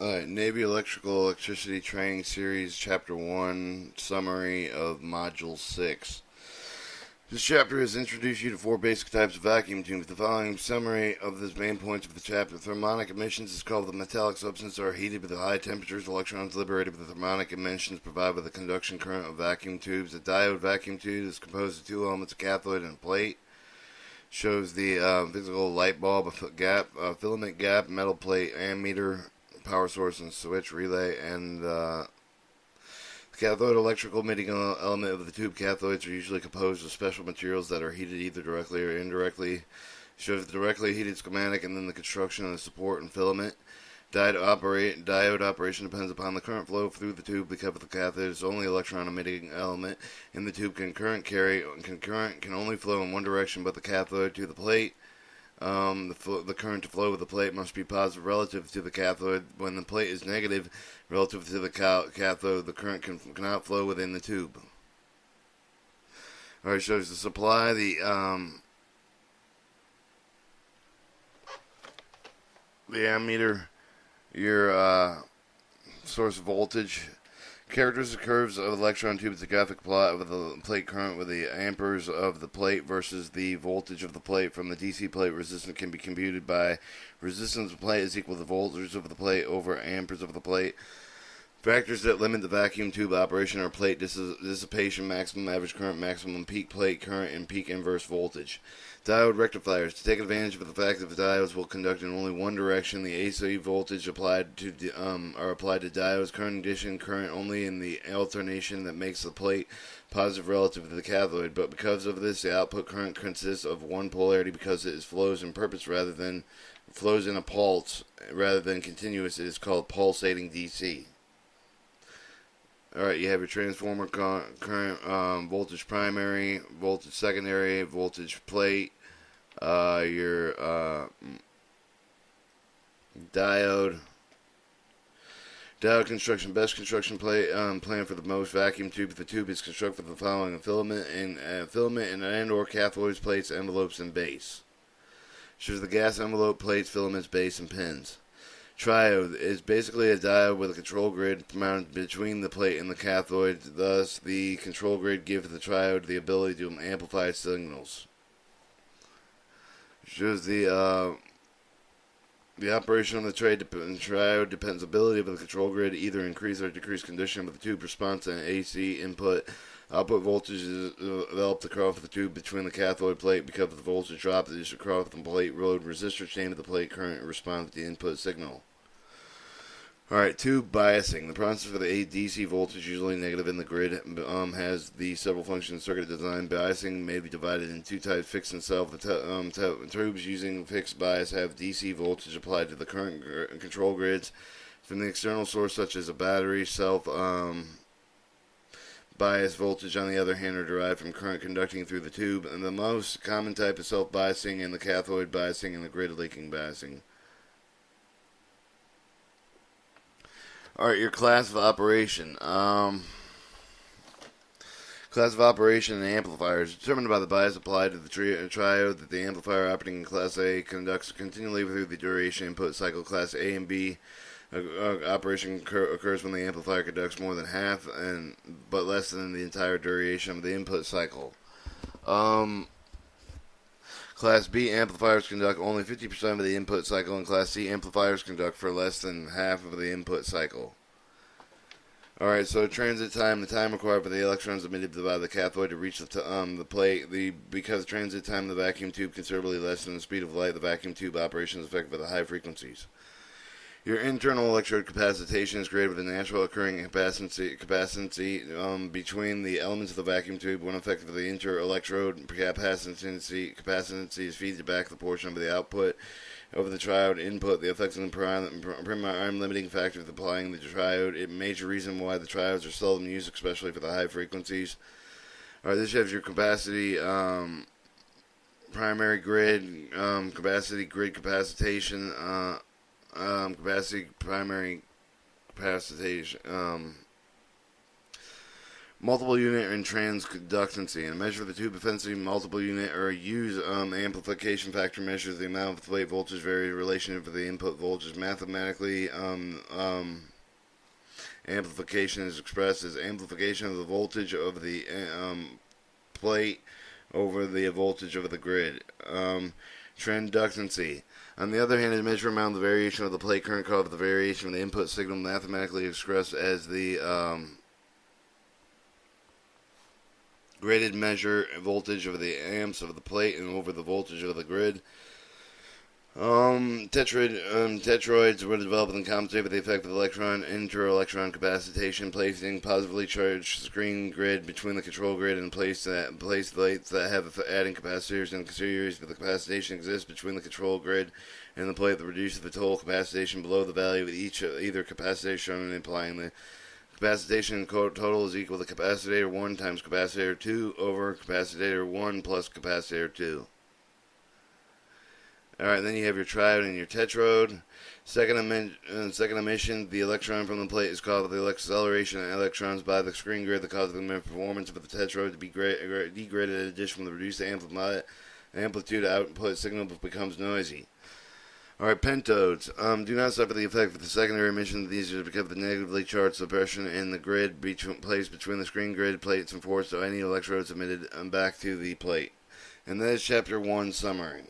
Navy Electricity Training Series, Chapter 1, Summary of Module 6. This chapter has introduced you to 4 basic types of vacuum tubes. The following summary of the main points of the chapter. Thermonic emissions is called the metallic substances that are heated with high temperatures. Electrons liberated with the thermonic emissions provide with the conduction current of vacuum tubes. A diode vacuum tube is composed of 2 elements, a cathode and a plate. Shows the physical light bulb, a gap, filament gap, metal plate, ammeter, power source and switch relay, and the cathode electrical emitting element of the tube. Cathodes are usually composed of special materials that are heated either directly or indirectly. Shows the directly heated schematic and then the construction of the support and filament. Diode operation depends upon the current flow through the tube because the cathode is the only electron emitting element in the tube. Concurrent can only flow in one direction, but the cathode to the plate. The current to flow with the plate must be positive relative to the cathode. When the plate is negative relative to the cathode, the current cannot flow within the tube. Alright, shows the supply, the ammeter, your source voltage. Characteristic curves of electron tubes, the graphic plot of the plate current with the amperes of the plate versus the voltage of the plate from the DC plate resistance can be computed by resistance of the plate is equal to the voltage of the plate over amperes of the plate. Factors that limit the vacuum tube operation are plate dissipation, maximum average current, maximum peak plate current, and peak inverse voltage. Diode rectifiers. To take advantage of the fact that the diodes will conduct in only one direction, the AC voltage applied to are applied to diodes. Condition current only in the alternation that makes the plate positive relative to the cathode. But because of this, the output current consists of one polarity because it flows in a pulse rather than continuous. It is called pulsating DC. Alright, you have your transformer current, voltage primary, voltage secondary, voltage plate, your diode construction. Best construction plan for the most vacuum tube. The tube is constructed with the following: a filament and or cathodes, plates, envelopes, and base. Shows the gas envelope, plates, filaments, base, and pins. Triode is basically a diode with a control grid mounted between the plate and the cathode. Thus, the control grid gives the triode the ability to amplify signals. Shows the operation of the triode depends ability of the control grid either increase or decrease condition of the tube response and AC input. Output voltage is developed across the tube between the cathode plate because of the voltage drop that is across the plate road resistor chain of the plate current responds to the input signal. Alright, tube biasing. The process for the DC voltage, usually negative in the grid, has the several functions circuit design. Biasing may be divided in 2 types, fixed and self. The tubes using fixed bias have DC voltage applied to the current control grids from the external source, such as a battery. Self bias voltage, on the other hand, are derived from current conducting through the tube. And the most common type is self-biasing and the cathode biasing and the grid linking biasing. Alright, your class of operation. Class of operation and amplifiers. Determined by the bias applied to the triode that the amplifier operating in Class A conducts continually through the duration input cycle. Class A and B operation occurs when the amplifier conducts more than half but less than the entire duration of the input cycle. Class B amplifiers conduct only 50% of the input cycle, and Class C amplifiers conduct for less than half of the input cycle. Alright, so transit time, the time required for the electrons emitted by the cathode to reach the plate. Because transit time of the vacuum tube considerably less than the speed of light, the vacuum tube operation is affected by the high frequencies. Your internal electrode capacitation is created with a natural occurring capacity between the elements of the vacuum tube. When affected by the inter-electrode capacitance is feedback back the portion of the output over the triode input. The effects of the prime limiting factor of applying the triode. A major reason why the triodes are seldom used, especially for the high frequencies. Alright, this has your capacity, primary grid, capacity grid capacitation, capacity primary capacitation, Multiple unit and transconductancy. And measure the tube efficiency, multiple unit, or use amplification factor measures the amount of plate voltage vary relation to the input voltage. Mathematically, amplification is expressed as amplification of the voltage of the plate over the voltage of the grid. Transconductancy. On the other hand, is measure amount of the variation of the plate current caused by the variation of the input signal, mathematically expressed as the graded measure voltage of the amps of the plate and over the voltage of the grid. Tetroids were developed and compensated for the effect of electron inter-electron capacitation, placing positively charged screen grid between the control grid and place plates that have adding capacitors and series, but the capacitation exists between the control grid and the plate that reduces the total capacitation below the value of either capacitor shown, and implying the capacitation total is equal to capacitor 1 times capacitor 2 over capacitor 1 plus capacitor 2. Alright, then you have your triode and your tetrode. Second emission, the electron from the plate is caused by the acceleration of electrons by the screen grid that causes the performance of the tetrode to be degraded in addition from the reduced amplitude output signal becomes noisy. Alright, pentodes. Do not suffer the effect of the secondary emission of these because of the negatively charged suppression in the grid placed between the screen grid plates and forced to any electrodes emitted back to the plate. And that is Chapter 1 summary.